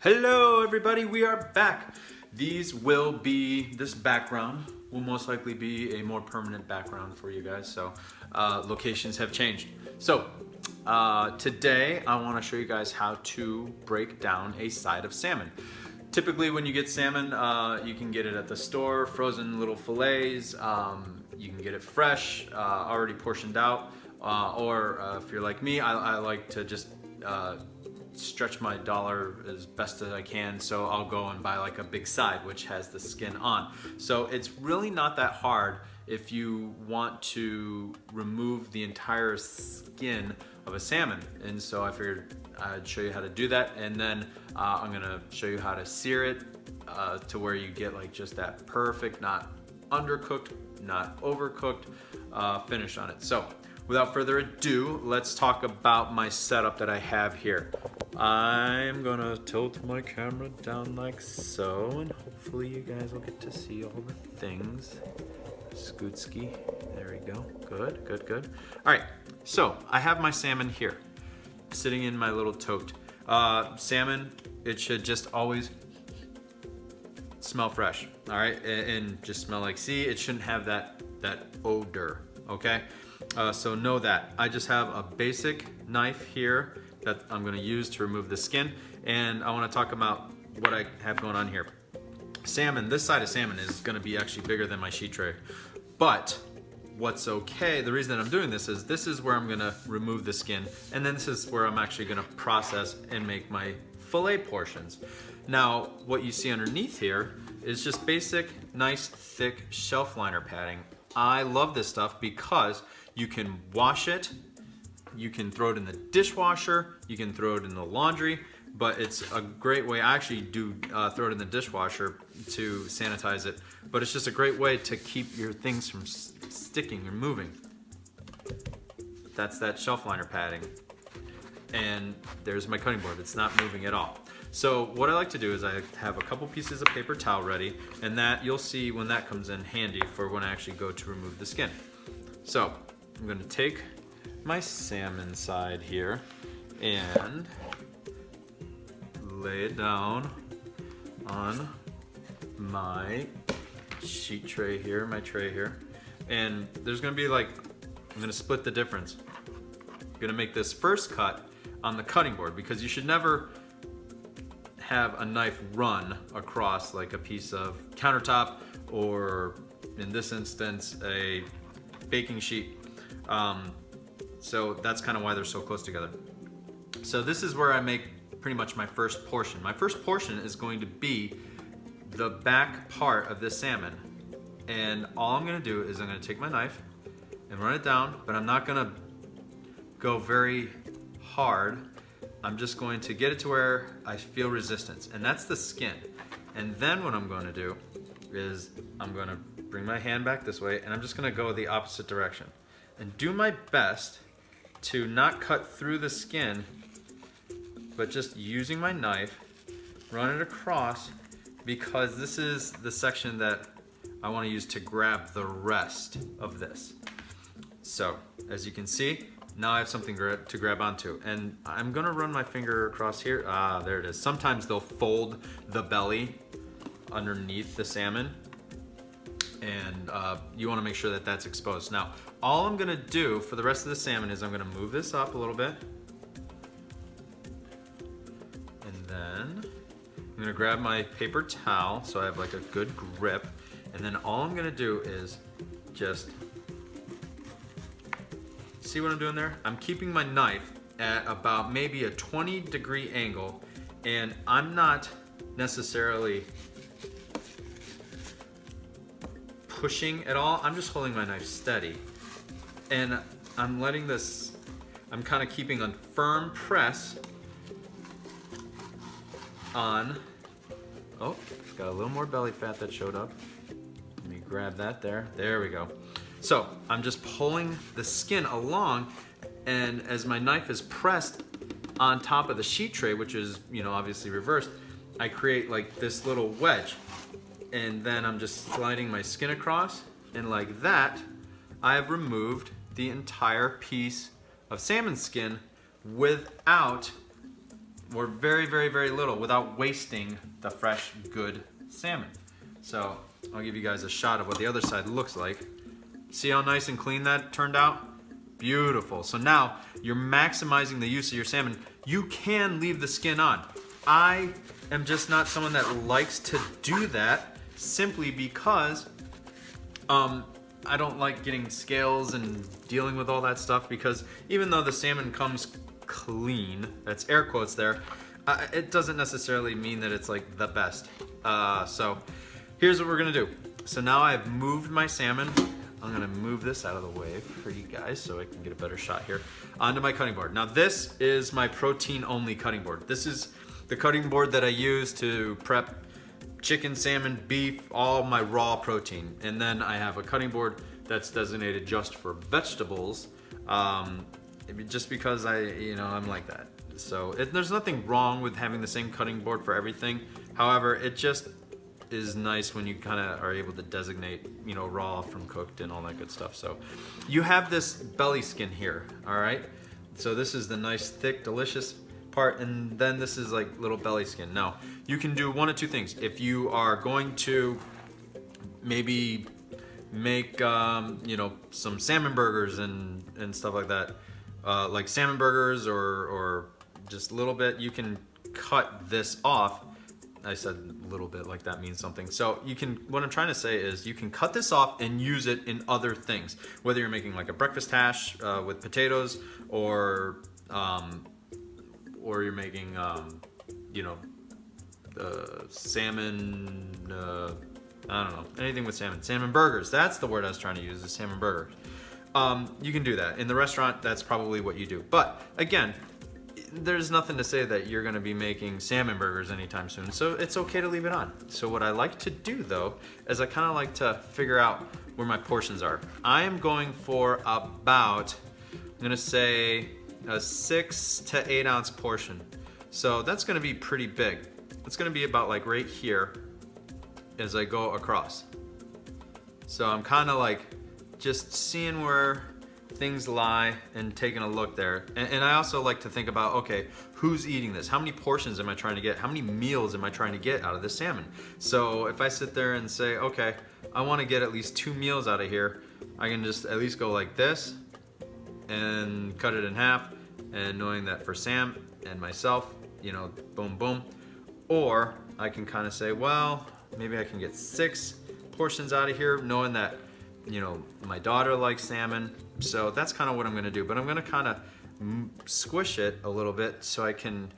Hello everybody, we are back. This background will most likely be a more permanent background for you guys, so locations have changed. So today I want to show you guys how to break down a side of salmon. Typically when you get salmon, you can get it at the store, frozen little fillets, you can get it fresh, already portioned out, or if you're like me, I like to just stretch my dollar as best as I can, so I'll go and buy like a big side which has the skin on. So it's really not that hard if you want to remove the entire skin of a salmon, and so I figured I'd show you how to do that, and then I'm gonna show you how to sear it to where you get like just that perfect, not undercooked, not overcooked finish on it. So without further ado, let's talk about my setup that I have here. I'm gonna tilt my camera down like so, and hopefully you guys will get to see all the things. Scootski, there we go, good, good, good. All right, so I have my salmon here, sitting in my little tote. Salmon, it should just always smell fresh, all right, and just smell like sea. It shouldn't have that odor, okay? So know that. I just have a basic knife here that I'm gonna use to remove the skin, and I wanna talk about what I have going on here. Salmon, this side of salmon is gonna be actually bigger than my sheet tray, but what's okay, the reason that I'm doing this is where I'm gonna remove the skin, and then this is where I'm actually gonna process and make my fillet portions. Now, what you see underneath here is just basic, nice, thick shelf liner padding. I love this stuff because you can wash it, you can throw it in the dishwasher, you can throw it in the laundry, but it's a great way. I actually do throw it in the dishwasher to sanitize it, but it's just a great way to keep your things from sticking or moving. That's that shelf liner padding. And there's my cutting board, it's not moving at all. So what I like to do is I have a couple pieces of paper towel ready, and that you'll see when that comes in handy for when I actually go to remove the skin. So I'm gonna take my salmon side here and lay it down on my sheet tray here, my tray here. And there's gonna be like, I'm gonna split the difference. I'm gonna make this first cut on the cutting board because you should never have a knife run across like a piece of countertop, or in this instance, a baking sheet. So that's kind of why they're so close together. So this is where I make pretty much my first portion. My first portion is going to be the back part of this salmon. And all I'm gonna do is I'm gonna take my knife and run it down, but I'm not gonna go very hard. I'm just going to get it to where I feel resistance, and that's the skin. And then what I'm going to do is I'm going to bring my hand back this way, and I'm just going to go the opposite direction and do my best to not cut through the skin, but just using my knife, run it across, because this is the section that I want to use to grab the rest of this. So as you can see, now I have something to grab onto, and I'm gonna run my finger across here. Ah, there it is. Sometimes they'll fold the belly underneath the salmon, and you wanna make sure that that's exposed. Now, all I'm gonna do for the rest of the salmon is I'm gonna move this up a little bit, and then I'm gonna grab my paper towel so I have like a good grip, and then all I'm gonna do is just see what I'm doing there? I'm keeping my knife at about maybe a 20-degree angle, and I'm not necessarily pushing at all. I'm just holding my knife steady, and I'm letting this, I'm kind of keeping a firm press on, oh, got a little more belly fat that showed up. Let me grab that there. There we go. So I'm just pulling the skin along, and as my knife is pressed on top of the sheet tray, which is, you know, obviously reversed, I create like this little wedge, and then I'm just sliding my skin across, and like that, I have removed the entire piece of salmon skin without or very, very, very little without wasting the fresh, good salmon. So I'll give you guys a shot of what the other side looks like. See how nice and clean that turned out? Beautiful. So now you're maximizing the use of your salmon. You can leave the skin on. I am just not someone that likes to do that simply because I don't like getting scales and dealing with all that stuff, because even though the salmon comes clean, that's air quotes there, it doesn't necessarily mean that it's like the best. So here's what we're gonna do. So now I've moved my salmon. I'm gonna move this out of the way for you guys so I can get a better shot here. Onto my cutting board. Now this is my protein only cutting board. This is the cutting board that I use to prep chicken, salmon, beef, all my raw protein. And then I have a cutting board that's designated just for vegetables, just because I'm like that. So there's nothing wrong with having the same cutting board for everything. However, it just is nice when you kind of are able to designate, raw from cooked and all that good stuff. So you have this belly skin here, all right? So this is the nice, thick, delicious part, and then this is like little belly skin. Now, you can do one of two things. If you are going to maybe make, some salmon burgers and stuff like that, like salmon burgers or just a little bit, you can cut this off. I said a little bit like that means something. So what I'm trying to say is you can cut this off and use it in other things. Whether you're making like a breakfast hash with potatoes, or you're making, salmon, I don't know, anything with salmon. Salmon burgers, that's the word I was trying to use, is salmon burgers. You can do that. In the restaurant, that's probably what you do. But again, there's nothing to say that you're gonna be making salmon burgers anytime soon, so it's okay to leave it on. So what I like to do though, is I kinda like to figure out where my portions are. I am going for about, I'm gonna say a 6 to 8 ounce portion. So that's gonna be pretty big. It's gonna be about like right here as I go across. So I'm kinda like just seeing where things lie and taking a look there. And I also like to think about, okay, who's eating this? How many portions am I trying to get? How many meals am I trying to get out of this salmon? So if I sit there and say, okay, I want to get at least 2 meals out of here, I can just at least go like this and cut it in half, and knowing that for Sam and myself, boom, boom. Or I can kind of say, well, maybe I can get 6 portions out of here, knowing that my daughter likes salmon. So that's kind of what I'm gonna do, but I'm gonna kind of squish it a little bit so I can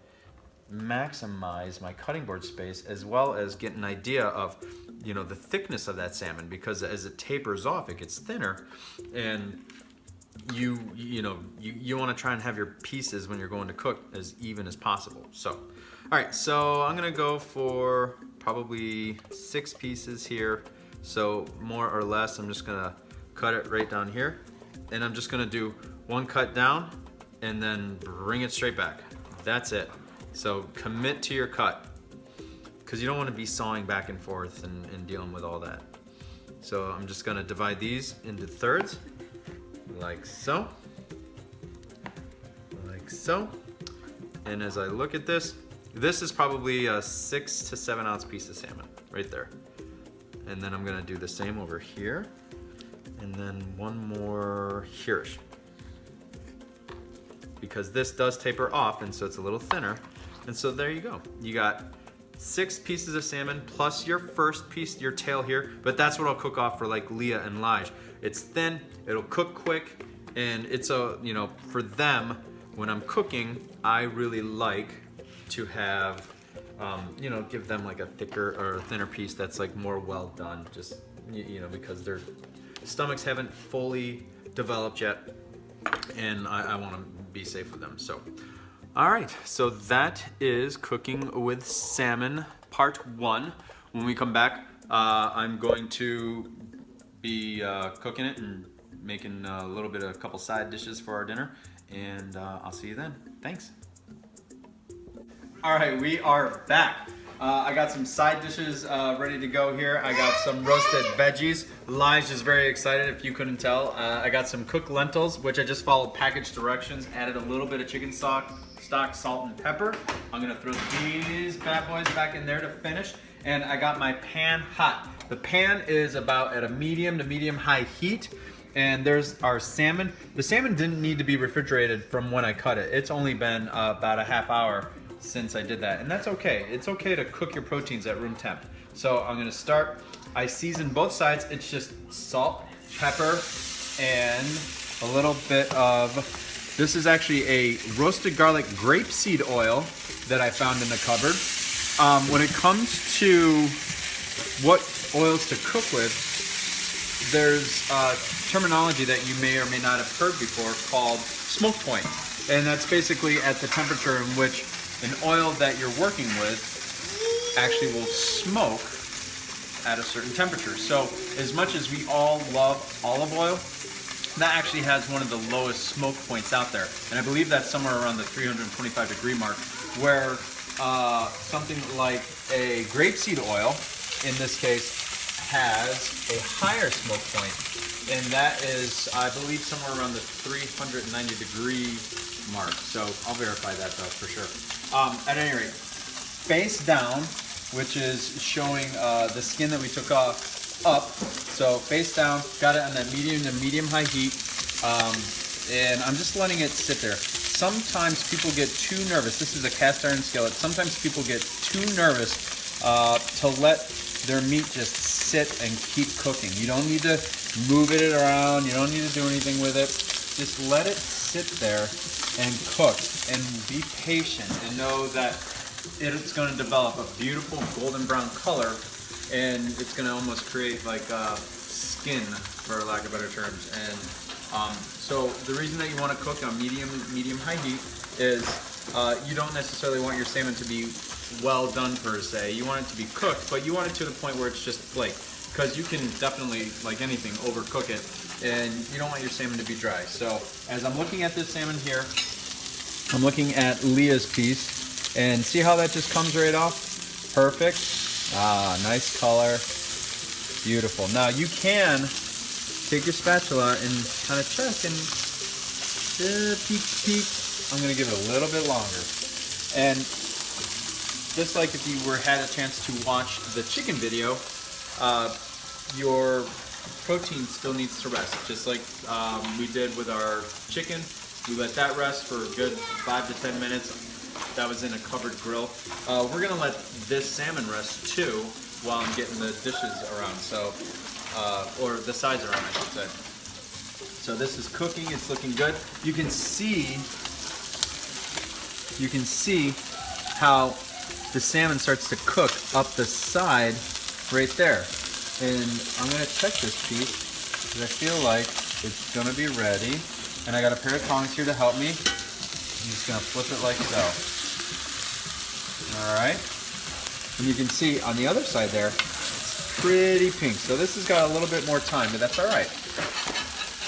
maximize my cutting board space, as well as get an idea of the thickness of that salmon, because as it tapers off, it gets thinner, and you want to try and have your pieces when you're going to cook as even as possible. So all right, so I'm gonna go for probably 6 pieces here. So more or less, I'm just gonna cut it right down here, and I'm just gonna do 1 cut down and then bring it straight back. That's it. So commit to your cut, because you don't want to be sawing back and forth and dealing with all that. So I'm just gonna divide these into thirds, like so, like so. And as I look at this, this is probably a 6 to 7 ounce piece of salmon right there. And then I'm gonna do the same over here, and then 1 more here-ish, because this does taper off, and so it's a little thinner. And so there you go. You got 6 pieces of salmon plus your first piece, your tail here, but that's what I'll cook off for like Leah and Lige. It's thin, it'll cook quick, and it's for them, when I'm cooking, I really like to have give them like a thicker or thinner piece that's like more well done, just because their stomachs haven't fully developed yet, and I want to be safe with them. So all right, so that is cooking with salmon part 1. When we come back, I'm going to be cooking it and making a couple side dishes for our dinner, and I'll see you then. Thanks. All right, we are back. I got some side dishes ready to go here. I got some roasted veggies. Lige is very excited, if you couldn't tell. I got some cooked lentils, which I just followed package directions, added a little bit of chicken stock stock salt and pepper. I'm gonna throw these bad boys back in there to finish. And I got my pan hot. The pan is about at a medium to medium high heat. And there's our salmon. The salmon didn't need to be refrigerated from when I cut it. It's only been about a half hour since I did that. And that's okay. It's okay to cook your proteins at room temp. So I'm gonna start, I season both sides. It's just salt, pepper, and a little bit of, this is actually a roasted garlic grapeseed oil that I found in the cupboard. When it comes to what oils to cook with, there's terminology that you may or may not have heard before called smoke point. And that's basically at the temperature in which an oil that you're working with actually will smoke at a certain temperature. So as much as we all love olive oil, that actually has one of the lowest smoke points out there. And I believe that's somewhere around the 325 degree mark, where something like a grapeseed oil, in this case, has a higher smoke point. And that is, I believe, somewhere around the 390 degree mark. So I'll verify that though, for sure. At any rate, face down, which is showing the skin that we took off, up. So face down, got it on that medium to medium high heat. And I'm just letting it sit there. Sometimes people get too nervous. This is a cast iron skillet. Sometimes people get too nervous to let their meat just sit and keep cooking. You don't need to move it around. You don't need to do anything with it. Just let it sit there and cook, and be patient and know that it's going to develop a beautiful golden brown color, and it's going to almost create like skin, for lack of better terms. And so the reason that you want to cook on medium high heat is you don't necessarily want your salmon to be well done per se. You want it to be cooked, but you want it to the point where it's just flake, because you can definitely, like anything, overcook it, and you don't want your salmon to be dry. So as I'm looking at this salmon here, I'm looking at Leah's piece, and see how that just comes right off? Perfect. Ah, nice color. Beautiful. Now you can take your spatula and kind of check and peek. I'm going to give it a little bit longer. And just like if you had a chance to watch the chicken video, your protein still needs to rest. Just like we did with our chicken. We let that rest for a good 5 to 10 minutes. That was in a covered grill. We're gonna let this salmon rest too while I'm getting the dishes around. So, or the sides around, I should say. So this is cooking, it's looking good. You can see how the salmon starts to cook up the side right there. And I'm gonna check this piece because I feel like it's gonna be ready. And I got a pair of tongs here to help me. I'm just gonna flip it like so. All right. And you can see on the other side there, it's pretty pink. So this has got a little bit more time, but that's all right.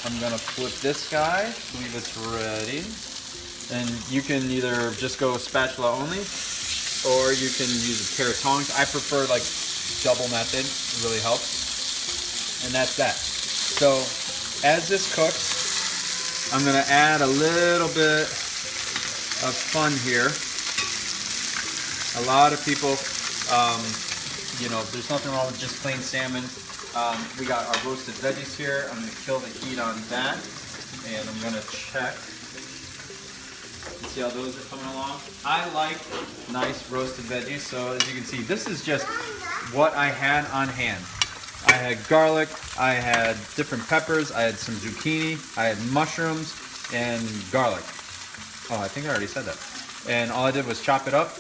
I'm gonna flip this guy, believe it's ready. And you can either just go spatula only, or you can use a pair of tongs. I prefer like double method, it really helps. And that's that. So as this cooks, I'm gonna add a little bit of fun here. A lot of people, you know, there's nothing wrong with just plain salmon. We got our roasted veggies here. I'm gonna kill the heat on that, and I'm gonna check. See how those are coming along? I like nice roasted veggies, so as you can see, this is just what I had on hand. I had garlic, I had different peppers, I had some zucchini, I had mushrooms, and garlic. Oh, I think I already said that. And all I did was chop it up,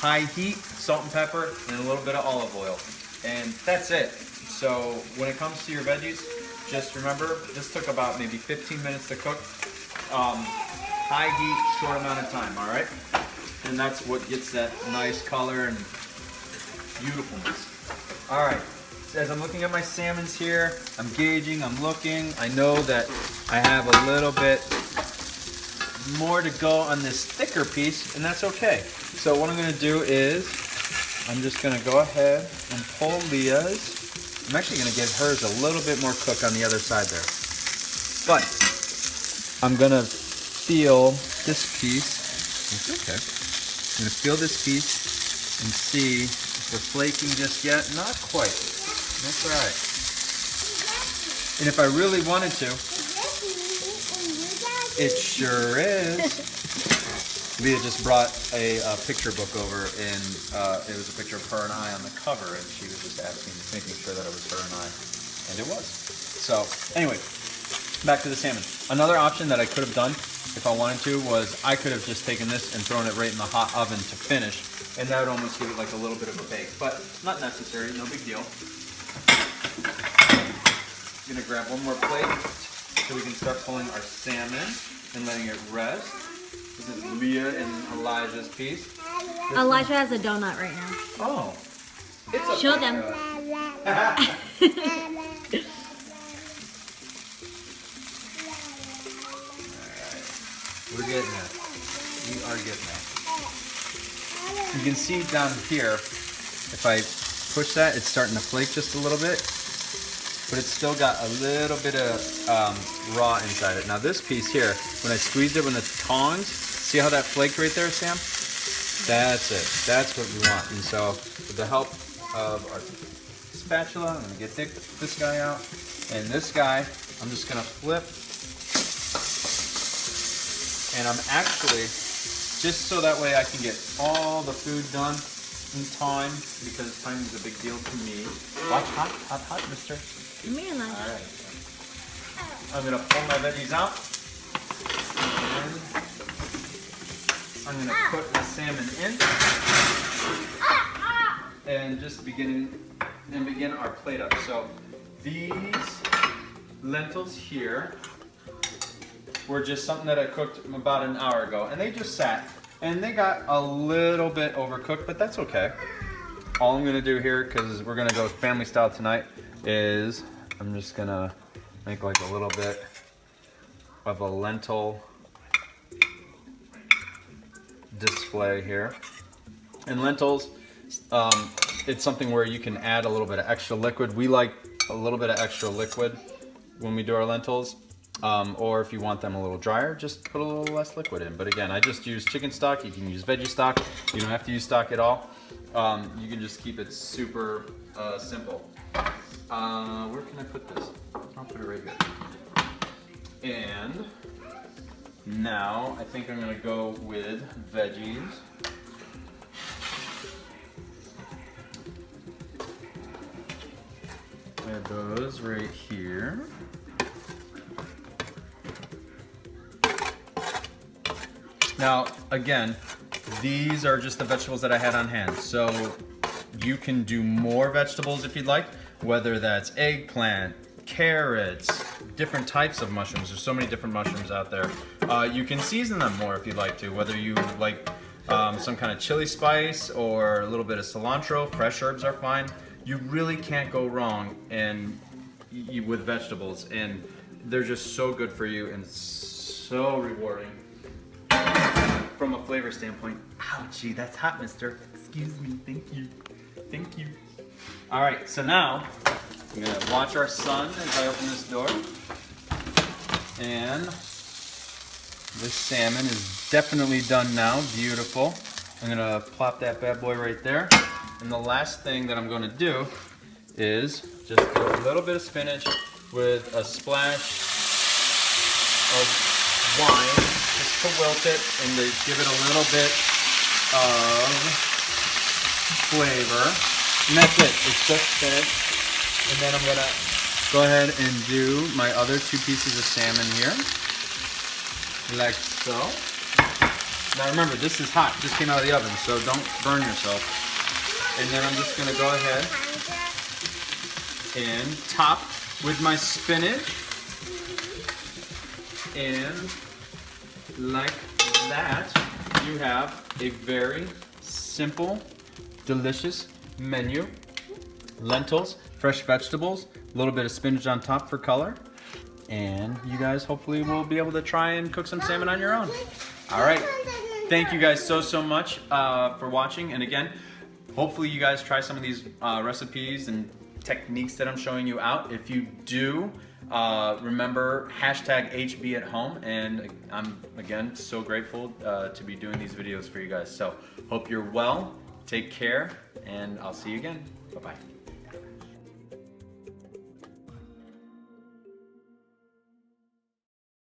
high heat, salt and pepper, and a little bit of olive oil. And that's it. So when it comes to your veggies, just remember, this took about maybe 15 minutes to cook. High heat, short amount of time, all right? And that's what gets that nice color and beautifulness. All right. As I'm looking at my salmons here, I'm gauging, I'm looking. I know that I have a little bit more to go on this thicker piece, and that's okay. So what I'm gonna do is, I'm just gonna go ahead and pull Leah's. I'm actually gonna give hers a little bit more cook on the other side there. But I'm gonna feel this piece It's okay. I'm gonna feel this piece and see if we're flaking just yet. Not quite. That's all right. And if I really wanted to, it sure is. Leah just brought a picture book over, and it was a picture of her and I on the cover, and she was just asking, making sure that it was her and I, and it was. So anyway, back to the salmon. Another option that I could have done if I wanted to was I could have just taken this and thrown it right in the hot oven to finish, and that would almost give it like a little bit of a bake, but not necessary, no big deal. I'm gonna grab one more plate so we can start pulling our salmon and letting it rest. This is Leah and Elijah's piece. Elijah has a donut right now. Oh. It's a Show them. Alright. We're getting it. We are getting it. You can see down here, if I push that, it's starting to flake just a little bit. But it's still got a little bit of raw inside it. Now this piece here, when I squeezed it with the tongs, see how that flaked right there, Sam? That's it. That's what we want. And so with the help of our spatula, I'm gonna get this guy out. And this guy, I'm just gonna flip. And I'm actually, just so that way I can get all the food done in time, because time is a big deal to me. Watch, hot, hot, hot, mister. Me and I. All right. I'm gonna pull my veggies out. And I'm gonna put my salmon in. And just begin our plate up. So these lentils here were just something that I cooked about an hour ago, and they just sat, and they got a little bit overcooked, but that's okay. All I'm gonna do here, because we're gonna go family style tonight, is I'm just gonna make like a little bit of a lentil display here. And lentils, it's something where you can add a little bit of extra liquid. We like a little bit of extra liquid when we do our lentils. Or if you want them a little drier, just put a little less liquid in. But again, I just use chicken stock. You can use veggie stock. You don't have to use stock at all. You can just keep it super simple. Where can I put this? I'll put it right here. And now I think I'm gonna go with veggies. There goes right here. Now, again, these are just the vegetables that I had on hand. So you can do more vegetables if you'd like, whether that's eggplant, carrots, different types of mushrooms. There's so many different mushrooms out there. You can season them more if you'd like to, whether you like some kind of chili spice or a little bit of cilantro. Fresh herbs are fine. You really can't go wrong with vegetables, and they're just so good for you and so rewarding. From a flavor standpoint. Ouchie, that's hot, mister. Excuse me, thank you. Thank you. All right, so now I'm gonna watch our son as I open this door. And this salmon is definitely done now, beautiful. I'm gonna plop that bad boy right there. And the last thing that I'm gonna do is just do a little bit of spinach with a splash of wine, just to wilt it and to give it a little bit of flavor. And that's it, it's just finished. And then I'm gonna go ahead and do my other 2 pieces of salmon here, like so. Now remember, this is hot, just came out of the oven, so don't burn yourself. And then I'm just gonna go ahead and top with my spinach. And like that, you have a very simple, delicious menu. Lentils, fresh vegetables, a little bit of spinach on top for color. And you guys hopefully will be able to try and cook some salmon on your own. All right, thank you guys so much for watching. And again, hopefully you guys try some of these recipes and techniques that I'm showing you out. If you do, Remember, hashtag HB at home, and I'm again so grateful to be doing these videos for you guys. So hope you're well, take care, and I'll see you again. Bye-bye.